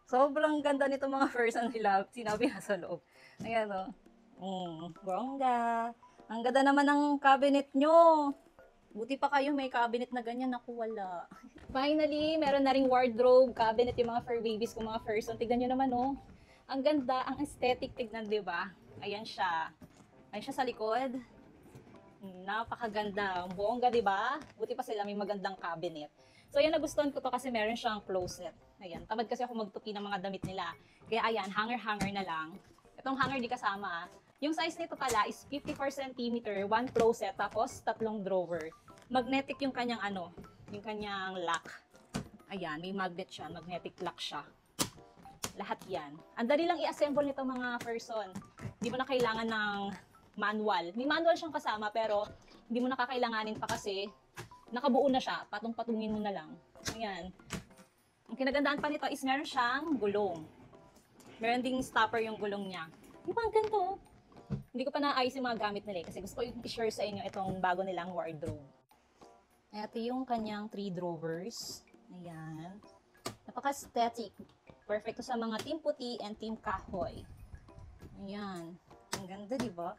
Sobrang ganda nito mga person nila. Sinabi na sa loob. Ayan o. Bongga. Ang ganda naman ng cabinet nyo. Buti pa kayo may cabinet na ganyan. Naku, wala. Finally, meron na ring wardrobe, cabinet yung mga fur babies ko, mga person. Tignan nyo naman, oh. Ang ganda, ang aesthetic, tignan, di ba? Ayan siya. Ayan siya sa likod. Napakaganda. Ang bongga, di ba? Buti pa sila may magandang cabinet. So, ayan, nagustuhan ko to kasi meron siyang closet. Ayan, tamad kasi ako magtupi ng mga damit nila. Kaya ayan, hanger-hanger na lang. Itong hanger di kasama. Yung size nito pala is 54 cm, 1 closet, tapos 3 drawer. Magnetic yung kanyang yung kanyang lock. Ayan, may magnet siya, magnetic lock siya. Lahat yan. Ang dali lang i-assemble nito mga person. Hindi mo na kailangan ng manual. May manual siyang kasama pero hindi mo na kakailanganin pa kasi nakabuo na siya. Patong-patungin mo na lang. Ayan. Ang kinagandaan pa nito is meron siyang gulong. Meron ding stopper yung gulong niya. Di ba ang ganito? Hindi ko pa naayos yung mga gamit nila kasi gusto ko i-share sa inyo itong bago nilang wardrobe. Ito yung kanyang 3 drawers. Ayan. Napaka-aesthetic. Perfect to sa mga team puti and team kahoy. Ayan. Ang ganda, di ba?